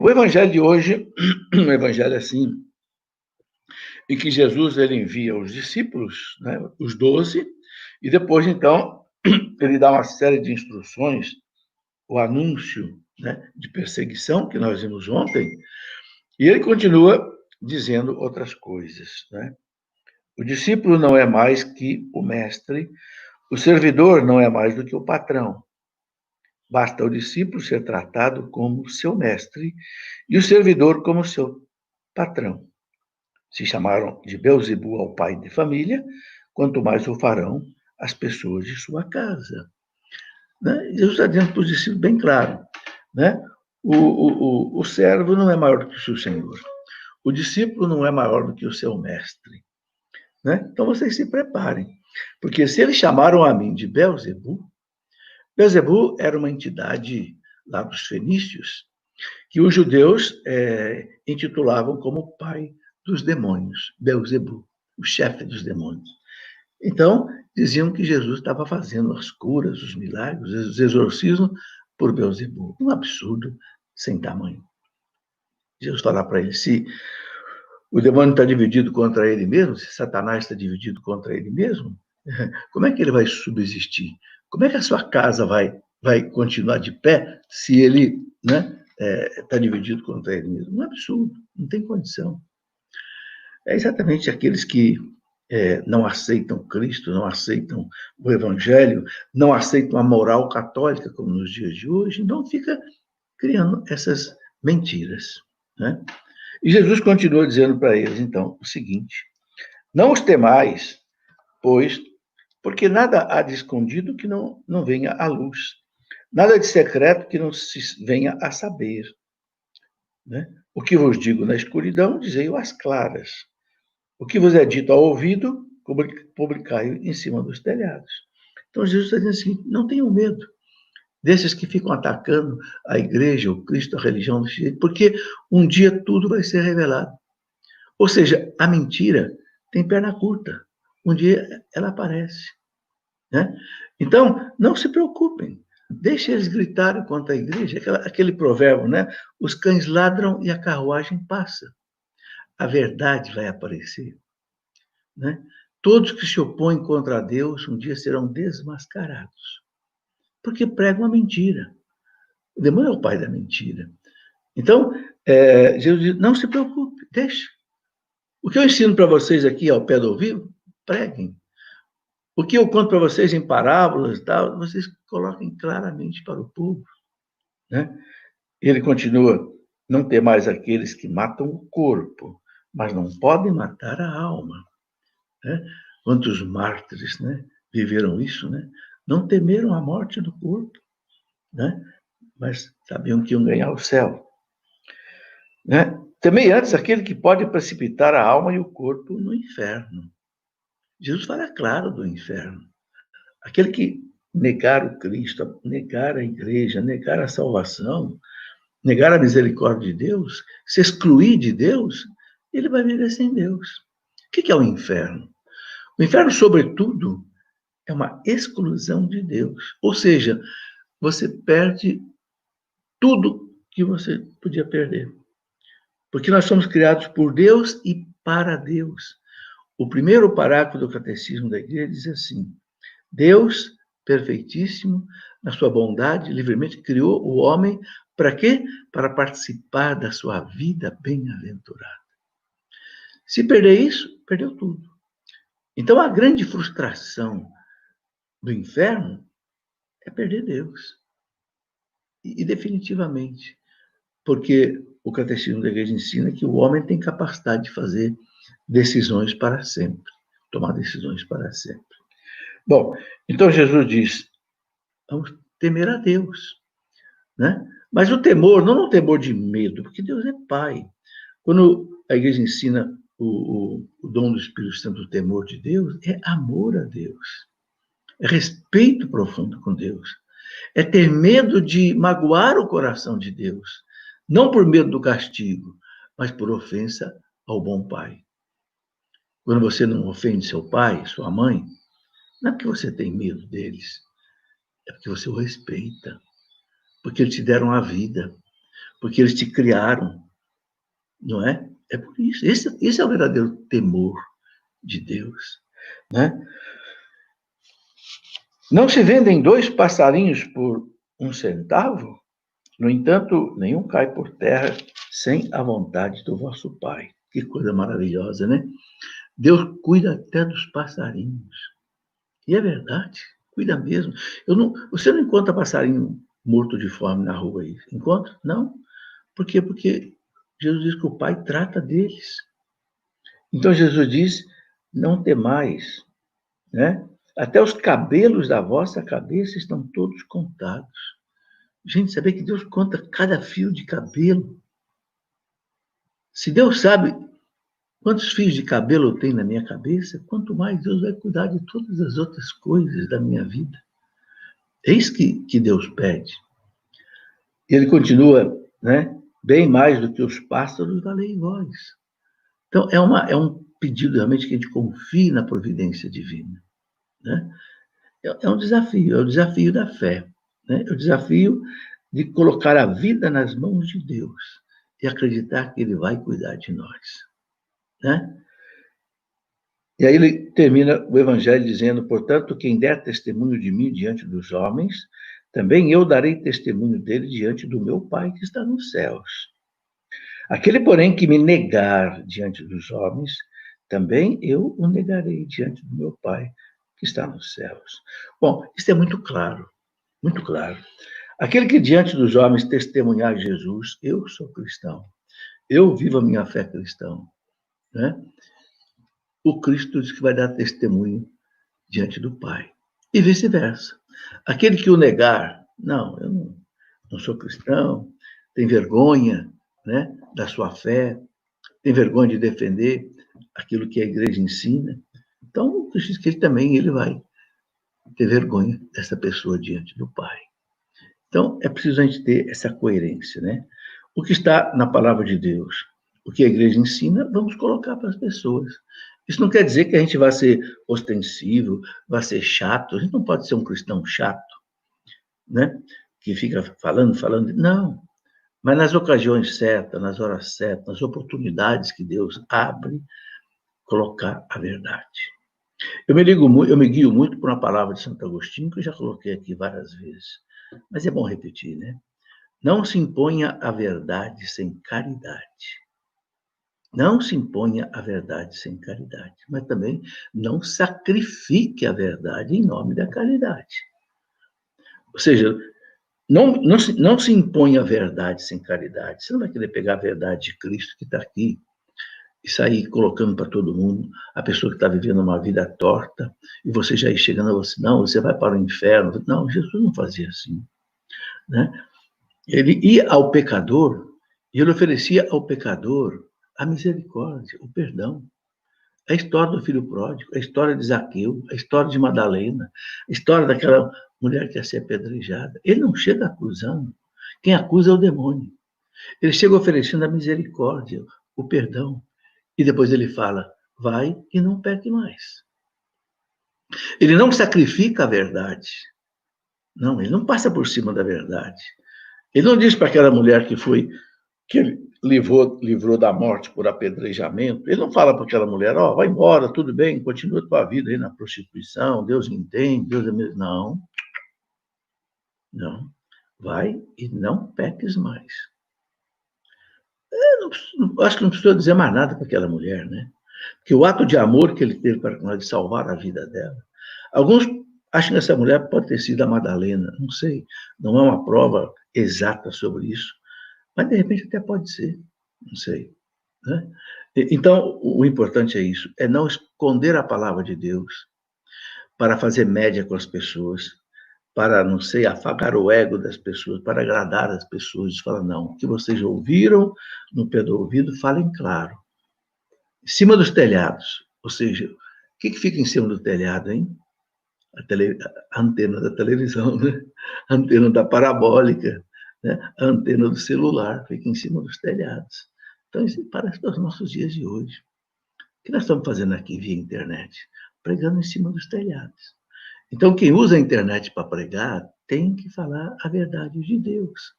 O evangelho de hoje, um evangelho assim, em que Jesus ele envia os discípulos, né, os 12, e depois, então, ele dá uma série de instruções, o anúncio, né, de perseguição, que nós vimos ontem, e ele continua dizendo outras coisas, né? O discípulo não é mais que o mestre, o servidor não é mais do que o patrão. Basta ao discípulo ser tratado como seu mestre e o servidor como seu patrão. Se chamaram de Beelzebul ao pai de família, quanto mais o farão as pessoas de sua casa. Né? Jesus está dizendo para os discípulos bem claro, né? O servo não é maior do que o seu senhor. O discípulo não é maior do que o seu mestre. Né? Então vocês se preparem, porque se eles chamaram a mim de Beelzebul, Beelzebul era uma entidade lá dos fenícios, que os judeus intitulavam como pai dos demônios, Beelzebul, o chefe dos demônios. Então, diziam que Jesus estava fazendo as curas, os milagres, os exorcismos por Beelzebul. Um absurdo sem tamanho. Jesus falar para ele, se o demônio está dividido contra ele mesmo, se Satanás está dividido contra ele mesmo, como é que ele vai subsistir? Como é que a sua casa vai continuar de pé se ele, né, está dividido contra ele mesmo? Um absurdo, não tem condição. É exatamente aqueles que não aceitam Cristo, não aceitam o Evangelho, não aceitam a moral católica, como nos dias de hoje, então fica criando essas mentiras. Né? E Jesus continua dizendo para eles, então, o seguinte: não os temais, pois, porque nada há de escondido que não venha à luz, nada de secreto que não se venha a saber. Né? O que vos digo na escuridão, dizei-o às claras. O que vos é dito ao ouvido, publicai-o em cima dos telhados. Então Jesus está dizendo assim, não tenham medo desses que ficam atacando a igreja, o Cristo, a religião, porque um dia tudo vai ser revelado. Ou seja, a mentira tem perna curta. Um dia ela aparece. Né? Então, não se preocupem. Deixe eles gritarem contra a igreja. Aquele provérbio, né? Os cães ladram e a carruagem passa. A verdade vai aparecer. Né? Todos que se opõem contra Deus um dia serão desmascarados. Porque pregam a mentira. O demônio é o pai da mentira. Então, Jesus diz, não se preocupe, deixe. O que eu ensino para vocês aqui ao pé do ouvido, preguem. O que eu conto para vocês em parábolas e tal, vocês coloquem claramente para o povo. Né? Ele continua, não tem mais aqueles que matam o corpo, mas não podem matar a alma. Né? Quantos mártires, né, viveram isso, né? Não temeram a morte do corpo, né? Mas sabiam que iam ganhar o céu. Né? Temei antes aquele que pode precipitar a alma e o corpo no inferno. Jesus fala claro do inferno. Aquele que negar o Cristo, negar a igreja, negar a salvação, negar a misericórdia de Deus, se excluir de Deus, ele vai viver sem Deus. O que é o inferno? O inferno, sobretudo, é uma exclusão de Deus. Ou seja, você perde tudo que você podia perder. Porque nós somos criados por Deus e para Deus. O primeiro parágrafo do Catecismo da Igreja diz assim: Deus, perfeitíssimo, na sua bondade, livremente criou o homem para quê? Para participar da sua vida bem-aventurada. Se perder isso, perdeu tudo. Então, a grande frustração do inferno é perder Deus. E definitivamente, porque o Catecismo da Igreja ensina que o homem tem capacidade de fazer decisões para sempre, tomar decisões para sempre. Bom, então Jesus diz, vamos temer a Deus, né? Mas o temor, não é um temor de medo, porque Deus é Pai. Quando a igreja ensina o dom do Espírito Santo, o temor de Deus, é amor a Deus, é respeito profundo com Deus, é ter medo de magoar o coração de Deus, não por medo do castigo, mas por ofensa ao bom Pai. Quando você não ofende seu pai, sua mãe, não é porque você tem medo deles, é porque você o respeita, porque eles te deram a vida, porque eles te criaram, não é? É por isso. Esse é o verdadeiro temor de Deus, né? Não se vendem 2 passarinhos por 1 centavo? No entanto, nenhum cai por terra sem a vontade do vosso Pai. Que coisa maravilhosa, né? Deus cuida até dos passarinhos. E é verdade, cuida mesmo. Você não encontra passarinho morto de fome na rua aí? Encontra? Não. Por quê? Porque Jesus diz que o Pai trata deles. Então Jesus diz, não temais, né? Até os cabelos da vossa cabeça estão todos contados. Gente, saber que Deus conta cada fio de cabelo. Se Deus sabe quantos fios de cabelo eu tenho na minha cabeça, quanto mais Deus vai cuidar de todas as outras coisas da minha vida. É isso que Deus pede. E ele continua, né? Bem mais do que os pássaros da lei vós. Então, é um pedido realmente que a gente confie na providência divina, né? É um desafio, é o desafio da fé, né? É o desafio de colocar a vida nas mãos de Deus e acreditar que Ele vai cuidar de nós, né? E aí ele termina o Evangelho dizendo, portanto, quem der testemunho de mim diante dos homens, também eu darei testemunho dele diante do meu Pai que está nos céus. Aquele, porém, que me negar diante dos homens, também eu o negarei diante do meu Pai que está nos céus. Bom, isso é muito claro, muito claro. Aquele que diante dos homens testemunhar Jesus, eu sou cristão, eu vivo a minha fé cristã, né? O Cristo diz que vai dar testemunho diante do Pai. E vice-versa. Aquele que o negar, não, eu não sou cristão, tem vergonha, né, da sua fé, tem vergonha de defender aquilo que a igreja ensina. Então, o Cristo diz que ele vai ter vergonha dessa pessoa diante do Pai. Então, é preciso a gente ter essa coerência, né? O que está na palavra de Deus, o que a igreja ensina, vamos colocar para as pessoas. Isso não quer dizer que a gente vai ser ostensivo, vai ser chato. A gente não pode ser um cristão chato, né? Que fica falando. Não. Mas nas ocasiões certas, nas horas certas, nas oportunidades que Deus abre, colocar a verdade. Eu me guio muito por uma palavra de Santo Agostinho, que eu já coloquei aqui várias vezes. Mas é bom repetir, né? Não se imponha a verdade sem caridade. Não se imponha a verdade sem caridade, mas também não sacrifique a verdade em nome da caridade. Ou seja, não se impõe a verdade sem caridade. Você não vai querer pegar a verdade de Cristo que está aqui e sair colocando para todo mundo a pessoa que está vivendo uma vida torta e você já ir chegando a você, não, você vai para o inferno. Não, Jesus não fazia assim, né? Ele ia ao pecador e ele oferecia ao pecador a misericórdia, o perdão. A história do filho pródigo, a história de Zaqueu, a história de Madalena, a história daquela mulher que ia ser apedrejada. Ele não chega acusando. Quem acusa é o demônio. Ele chega oferecendo a misericórdia, o perdão. E depois ele fala, vai e não peque mais. Ele não sacrifica a verdade. Não, ele não passa por cima da verdade. Ele não diz para aquela mulher que ele livrou da morte por apedrejamento, ele não fala para aquela mulher, vai embora, tudo bem, continua a tua vida aí na prostituição, Deus entende, Deus é mesmo. Não, vai e não peques mais. Acho que não precisa dizer mais nada para aquela mulher, né? Porque o ato de amor que ele teve para nós, de salvar a vida dela. Alguns acham que essa mulher pode ter sido a Madalena, não sei, não é uma prova exata sobre isso, mas de repente até pode ser, não sei, né? Então, o importante é isso, é não esconder a palavra de Deus para fazer média com as pessoas, para, não sei, afagar o ego das pessoas, para agradar as pessoas. Fala, não, o que vocês ouviram no pé do ouvido, falem claro. Em cima dos telhados, ou seja, o que fica em cima do telhado, hein? A antena da televisão, né? A antena da parabólica, né? A antena do celular fica em cima dos telhados. Então, isso parece para os nossos dias de hoje. O que nós estamos fazendo aqui via internet? Pregando em cima dos telhados. Então, quem usa a internet para pregar tem que falar a verdade de Deus.